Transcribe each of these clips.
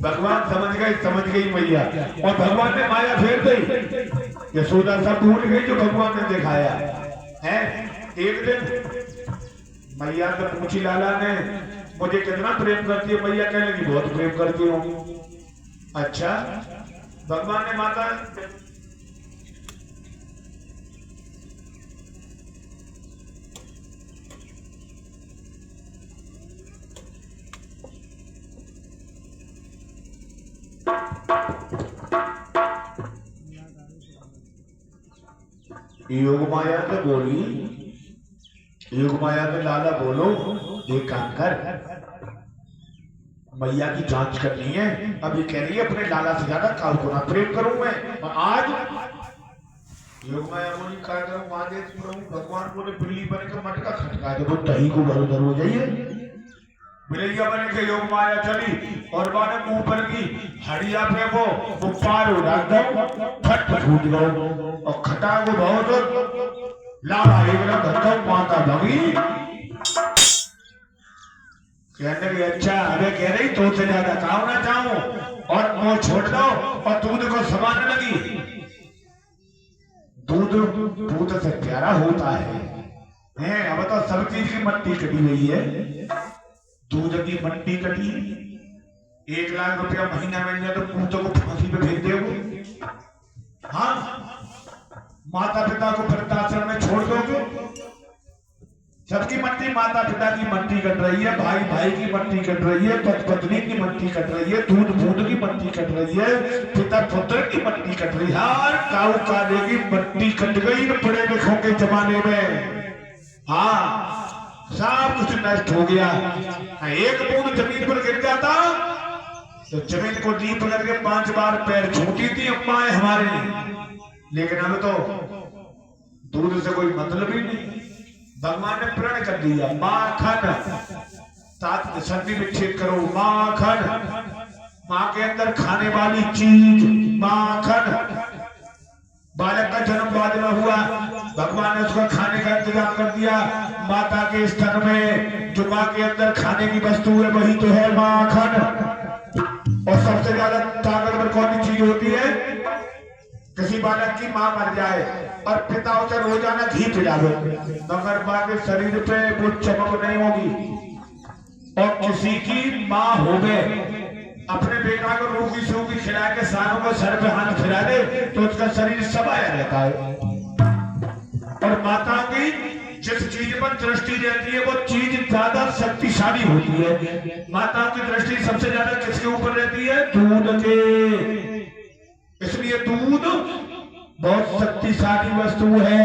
भगवान समझ गई मैया। और भगवान ने माया फेर दी। यशोदा सब भूल गई जो भगवान ने दिखाया है। एक दिन मैया से पूछी लाला ने, मुझे कितना प्रेम करती है? मैया कहने लगी, बहुत प्रेम करती हूँ। अच्छा, भगवान ने माता योग माया से बोली, योग माया से लाला बोलो, एक काम कर, मैया की जांच करनी है। अब ये कह रही है अपने लाला से ज्यादा काल को ना प्रेम करूं मैं। और आज योग माया बोली, क्या करूं आदेश करूं? भगवान बोले बिल्ली बने का मटका खटका दे, वो दही को भर उधर हो जाइए। बिलैया बने के योग माया चली और माने मुंह पर की हड़िया पे वो पार उड़ा दो, फट फूट गो और खटा को बहुत लाला एक धक्का माता भगी। कहने लगी, अच्छा अबे कह रही तो से ज्यादा खाओ ना चाहूं और मुंह छोड़ दो और दूध को समाने लगी। दूध से प्यारा होता है। अब तो सब चीज की मट्टी कटी हुई है, दूध की मट्टी कटी। 1 लाख रुपया महीना मिल जाए तो पूतों को फांसी पे भेज दोगे? हाँ, माता पिता को वृद्धाश्रम में छोड़ दोगे? सबकी मट्टी, माता पिता की मट्टी कट रही है, भाई भाई की मट्टी कट रही है, पत्नी की मट्टी कट रही है, दूध बूंद की मट्टी कट रही है, पिता पुत्र की मट्टी कट रही है। हर काऊ काले की मट्टी कट गई न पढ़े लिखों के जमाने में। हाँ, सब कुछ नष्ट हो गया। एक बूंद जमीन पर गिर जाता तो जमीन को डीप करके 5 बार पैर छूटी थी अम्माएं हमारी। लेकिन अब तो दूध से कोई मतलब ही नहीं। भगवान ने प्रण कर दिया, माखन साथ सर्दी विच्छेद करो, माखन माँ के अंदर खाने वाली चीज माखन। बालक का जन्म बाद में हुआ, भगवान ने उसका खाने का इंतजाम कर दिया। माता के स्तन में जो माँ के अंदर खाने की वस्तु है वही तो है माखन। और सबसे ज्यादा ताकतवर कौन सी चीज होती है? किसी बालक की माँ मर जाए और पिता उसे रोजाना घी पिलावे, मगर माँ के शरीर पे वो चमक नहीं होगी। और किसी की माँ होवे, अपने बेटा को रूखी सूखी खिला के सालों को सर पे हाथ फिरा दे तो उसका शरीर सबाया रहता है। और माता की जिस चीज पर दृष्टि रहती है वो चीज ज्यादा शक्तिशाली होती है। माता की दृष्टि सबसे ज्यादा किसके ऊपर रहती है? दूध के। इसलिए दूध बहुत शक्तिशाली वस्तु है।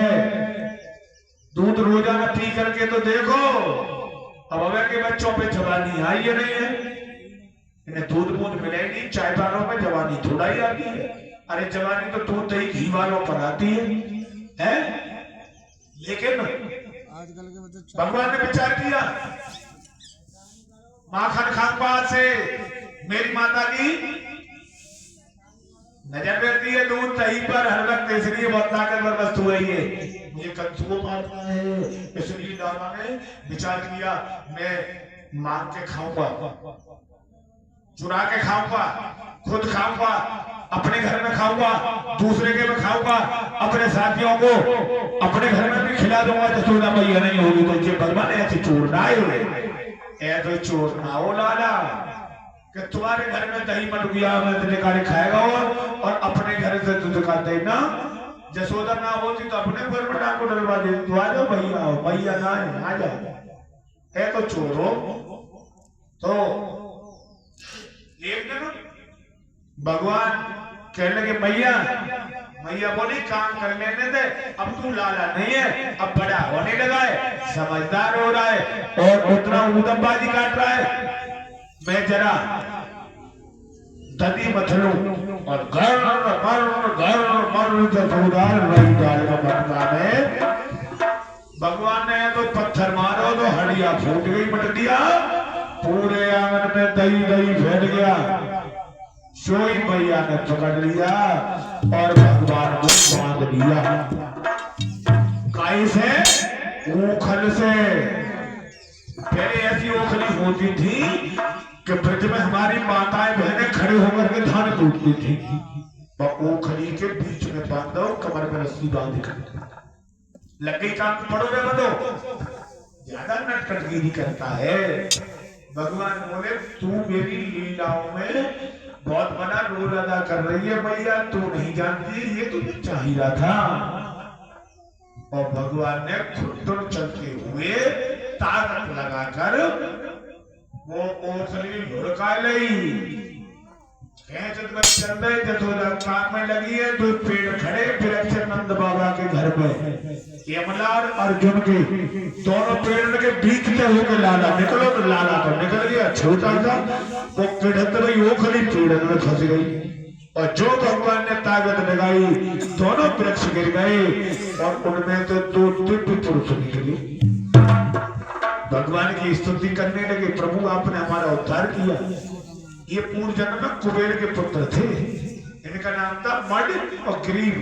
दूध रोजाना पी करके तो देखो, अब अगर के बच्चों पे जवानी आई है नहीं है, इन्हें दूध बूंद मिलेगी, चाय वालों पे जवानी थोड़ा ही आती है। अरे जवानी तो दूध दही घी वालों पर आती है? लेकिन आजकल के बच्चे भगवान ने विचार किया, माखन खान से मेरी माता की नजर रहती है दूध दही पर हर वक्त, इसलिए बहुत ताकतवर वस्तु है ये कंसु को मारना है। इसलिए दादा ने विचार किया, मैं मांग के खाऊंगा, चुरा के खाऊंगा, खुद खाऊंगा, अपने घर में खाऊंगा, दूसरे के में खाऊंगा, अपने साथियों को अपने घर में भी खिला दूंगा। जसोदा मैया नहीं होगी तो ये भगवान ऐसे चोर ना आए, ऐसे चोर ना हो लाला कि तुम्हारे घर में दही मट गया मैं निकाले खाएगा और अपने घर से दूध का देना। जसोदा ना होती तो अपने घर में डाको डलवा दे, तो आ जाओ भैया, भैया ना है आ जाओ, है तो चोर हो। तो एक दिन भगवान कहने लगे, मैया मैया बोली काम कर लेने दे, अब तू लाला नहीं है, अब बड़ा होने लगा है, समझदार हो रहा है और उतना उदमबाजी काट रहा है। मैं जरा दधी मथलू और घर जसोदार रही डाल का मटका में भगवान ने तो पत्थर मारो तो हड़िया फूट गई, मट दिया, पूरे आंगन में दही दही फैल गया। सोई मैया ने पकड़ लिया और भगवान को बांध दिया। काई से? ओखल से। पहले ऐसी ओखली होती थी कि ब्रज में हमारी माताएं खड़े होकर के धान कूटती थी और ओखली के बीच में बांधो, कमर में रस्सी बांध कर लग गई काम। पढ़ो रे बंदो, ज्यादा नटखटगिरी करता है। भगवान बोले तू मेरी लीलाओं में बहुत बड़ा रोल अदा कर रही है भैया, तू नहीं जानती, ये तुझे चाह रहा था। और भगवान ने खुद चलते हुए ताकत लगाकर वो ओखली लुढ़का ली। चल रहे जसोदा काम में लगी है, दो पेड़ खड़े वृक्ष नंद बाबा के घर में, यमला और अर्जुन के दोनों पेड़ के बीच में होकर लाला निकलो, तो लाला तो निकल गया, छोटा सा वो किढ़त रही ओखली पेड़ में फंस गई। और जो भगवान ने ताकत लगाई दोनों वृक्ष गिर गए और उनमें तो दो दिव्य पुरुष निकले। भगवान की स्तुति करने लगे, प्रभु आपने हमारा उद्धार किया। ये पूर्व जन्म में कुबेर के पुत्र थे, इनका नाम था मड और ग्रीव।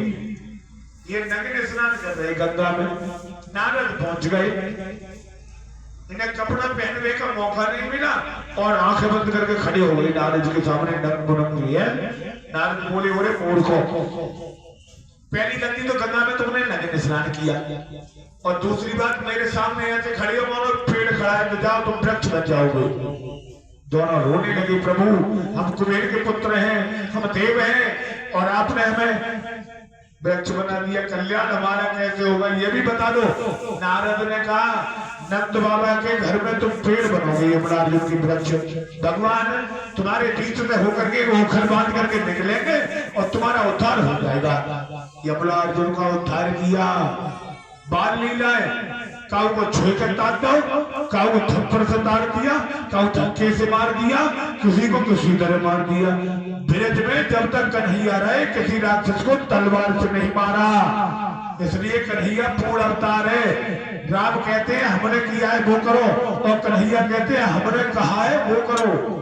ये नग्न स्नान कर रहे गंगा में, नारद पहुंच गए, इन्हें कपड़ा पहनने का मौका नहीं मिला और आंखें बंद करके खड़े हो गए नारद जी के सामने नंग मुनंग लिए। नारद बोले ओरे मूर्खों, पहली गलती तो गंगा में तुमने नग्न स्नान किया, और दूसरी बात मेरे सामने ऐसे खड़े हो मानो पेड़ खड़ा है, तो जाओ तुम वृक्ष बन जाओगे। दोनों रोने लगे, प्रभु हम कुबेर के पुत्र हैं, हम देव हैं और आपने हमें वृक्ष बना दिया, कल्याण हमारा कैसे होगा ये भी बता दो। नारद ने कहा नंद बाबा के घर में तुम पेड़ बनोगे, यमराज की वृक्ष, भगवान तुम्हारे बीच में होकर के ओखल बांध करके निकलेंगे और तुम्हारा उद्धार हो जाएगा। यमराज का उद्धार किया। बाल लीला है, काऊ को छुए कर तार दो, काऊ को थप्पड़ से तार दिया, काऊ धक्के से मार दिया, किसी को किसी तरह मार दिया। ब्रज में जब तक कन्हैया रहे किसी राक्षस को तलवार से नहीं मारा, इसलिए कन्हैया पूर्ण अवतार है। राम कहते हैं हमने किया है वो करो, और कन्हैया कहते हैं हमने कहा है वो करो।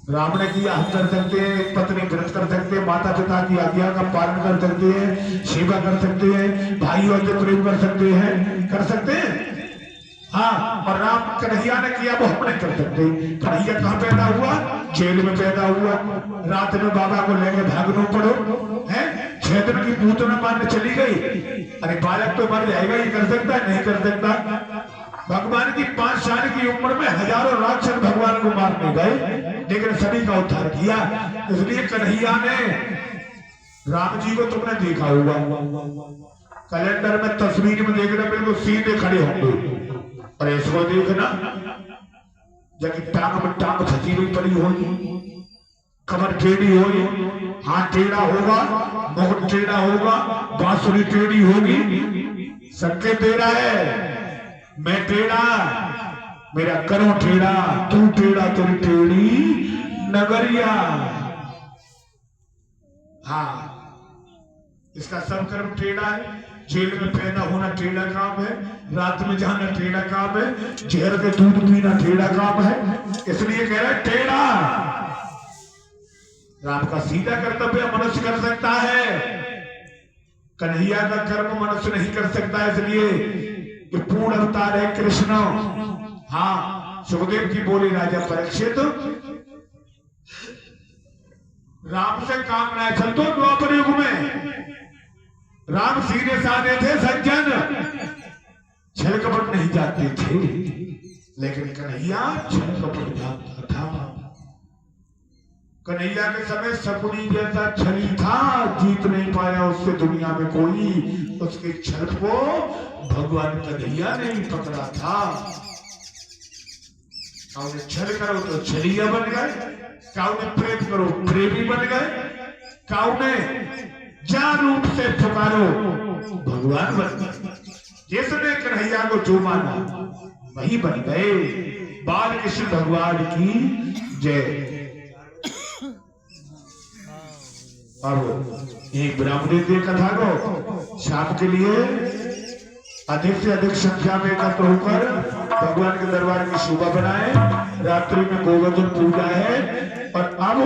राम ने किया हम कर सकते हैं, पत्नी व्रत कर सकते हैं, माता पिता की आज्ञा का पालन कर सकते हैं, सेवा कर सकते हैं, भाइयों से प्रेम कर सकते हैं, हाँ। और राम कन्हैया ने किया वो हम नहीं कर सकते। कन्हैया कहाँ पैदा हुआ? जेल में पैदा हुआ। रात में बाबा को लेकर भागना पड़ो है, 6 दिन की पूत में मारने चली गई। अरे बालक तो मर जाएगा, ये कर सकता है? नहीं कर सकता। भगवान की 5 साल की उम्र में हजारों राक्षस भगवान को मारने गए, लेकिन सभी का उद्धार किया। इसलिए कन्हैया ने, राम जी को तुमने देखा होगा कैलेंडर में तस्वीर में देखना, बिल्कुल सीधे खड़े होंगे, और इसको देखना जबकि टांग में टांग फंसी हुई पड़ी होगी, कमर टेढ़ी होगी, हाथ टेढ़ा होगा, मुख टेढ़ा होगा, बांसुरी टेढ़ी होगी। संकेत दे रहा है मैं टेढ़ा, मेरा करो टेढ़ा, तू टेढ़ा तेरी टेढ़ी नगरिया। हाँ, इसका सब कर्म टेढ़ा है। जेल में पैदा होना टेढ़ा काम है, रात में जाना टेढ़ा काम है, जहर के दूध पीना टेढ़ा काम है, इसलिए कह रहा है टेढ़ा। राम का सीधा कर्तव्य मनुष्य कर सकता है, कन्हैया का कर्म मनुष्य नहीं कर सकता, इसलिए ये पूर्ण अवतार है कृष्ण। हाँ, सुखदेव की बोली राजा परीक्षित, राम से काम ना चल तो द्वापर युग में राम सीधे साधे थे सज्जन, छल कपट नहीं जाते थे, लेकिन कन्हैया छल कपट जानता था। कन्हैया के समय सकुनी जैसा छली था, जीत नहीं पाया उससे दुनिया में कोई, उसके छल को भगवान कन्हैया ने ही पकड़ा था। काऊ ने छल करो तो छलिया बन गए, काऊ ने प्रेम करो प्रेमी बन गए, काऊ ने जा रूप से पुकारो भगवान बन गए। जिसने कन्हैया को जो माना वही बन गए। बाल कृष्ण भगवान की जय। अब एक ब्राह्मणी की कथा को शाम के लिए अधिक से अधिक संख्या में एकत्र होकर भगवान के दरबार की शोभा बनाए। रात्रि में गोवर्धन पूजा है, और अब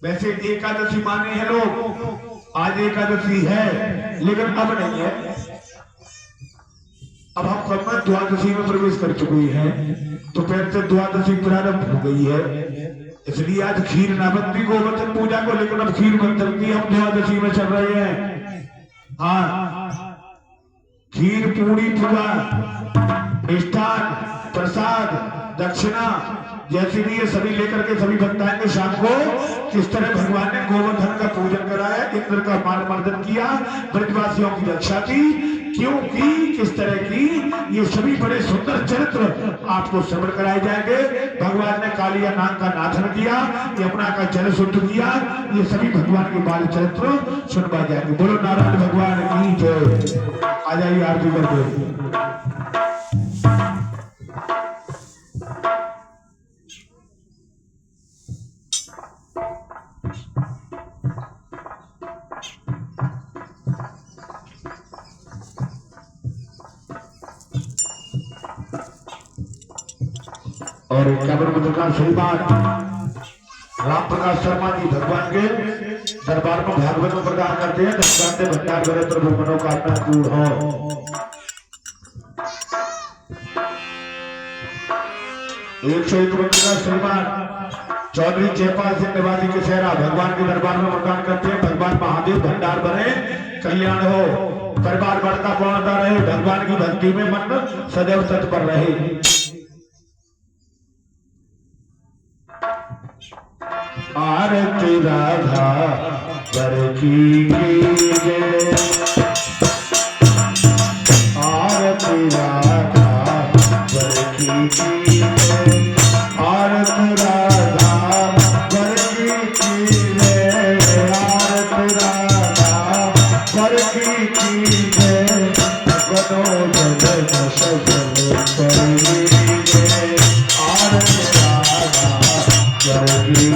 वैसे एकादशी माने हैं लोग, आज एकादशी है लेकिन अब नहीं है। अब हम कब द्वादशी में प्रवेश कर चुके हैं, तो फिर से द्वादशी प्रारंभ हो गई है। इसलिए आज खीर ना बनती गोवर्धन पूजा को, लेकिन अब खीर बन सकती है। हम द्वादशी में चल रहे हैं। हाँ, खीर पूरी पूजा मिष्ठान प्रसाद दक्षिणा जैसे भी ये सभी लेकर के सभी बताएंगे शाम को किस तरह भगवान ने गोवर्धन का पूजन कराया, इंद्र का मान मर्दन किया, ब्रजवासियों की रक्षा की, क्यों की, किस तरह की, ये सभी बड़े सुंदर चरित्र आपको श्रवण कराए जाएंगे। भगवान ने कालिया नाग का नाथन किया, यमुना का जल शुद्ध किया, ये सभी भगवान के बाल चरित्र सुनवाए जाएंगे। बोलो नारायण भगवान की जय। आ जाइए आरती करके। और इक्यावन मुद्रा श्रीमान राम प्रकाश शर्मा जी भगवान के दरबार में भागवत प्रदान करते हैं। दक्षांत भंडार करे प्रभु मनोकामना पूर्ण हो। 101 मुद्रा श्रीमान चौधरी जयपाल सिंह निवासी के शहरा भगवान के दरबार में प्रदान करते हैं। भगवान महादेव भंडार बने, कल्याण हो, परिवार बढ़ता बढ़ता रहे, भगवान की भक्ति में मन सदैव तत्पर रहे। आरती राधा वर की जय, आरती राधा वर की जय, आरती राधा वर की जय, आरती राधा वर की जय, बनो जगत सजन करी जय, आरती राधा वर की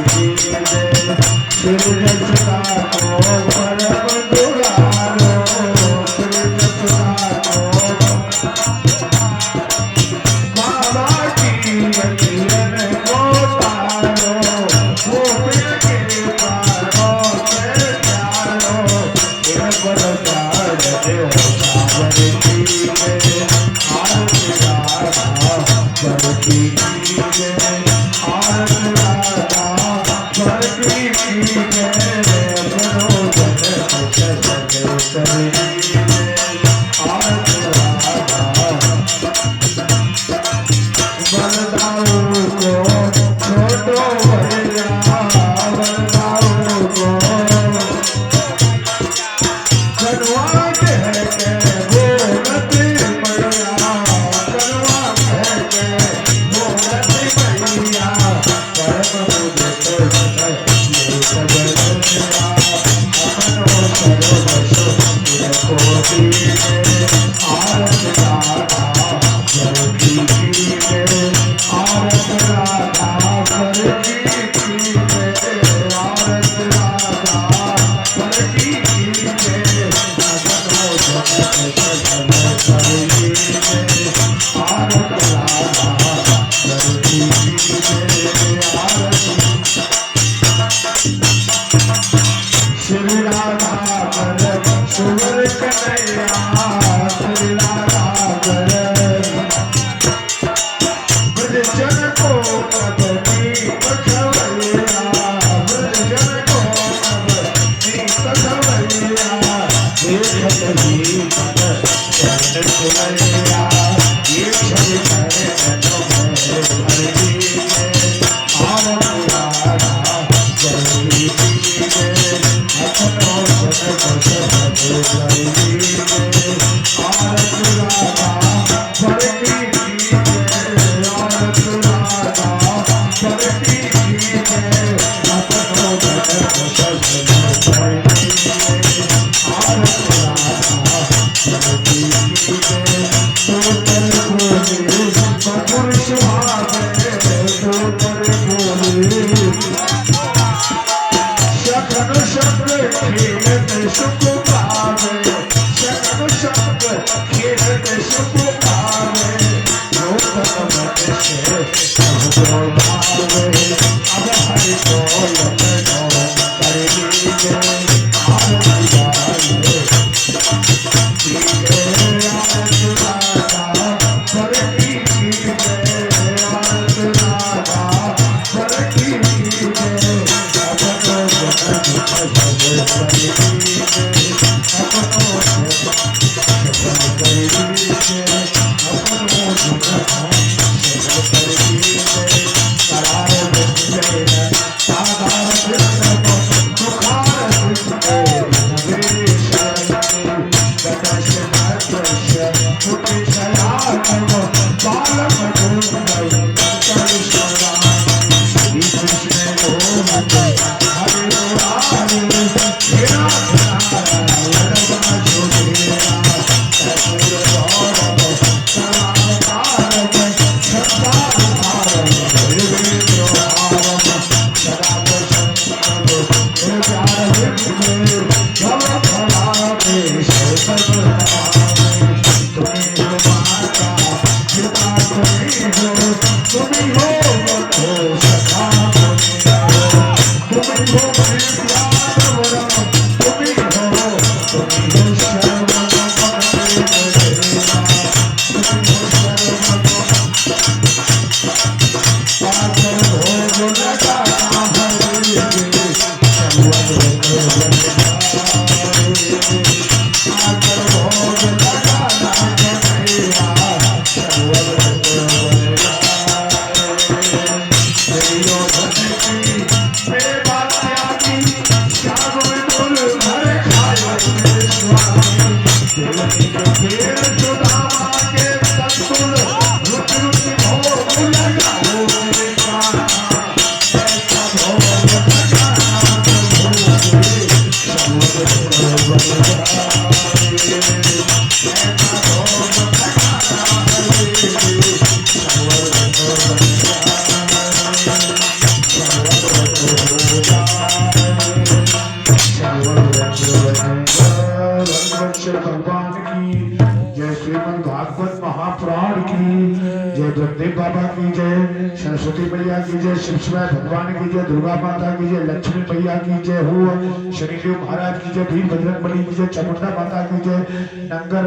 भगवान की जय, श्रीमद् भागवत महापुराण की जय, ब्रह्मदेव बाबा की जय, सरस्वती मैया की जय, शिव शिवाय भगवान की जय, दुर्गा माता की जय, लक्ष्मी मैया की जय हो, शनिदेव महाराज की जय, वीर बजरंगबली की जय, चामुंडा माता की जय, नंगर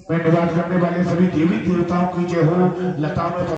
में निवास करने वाले सभी देवी देवताओं की जय हो, लता में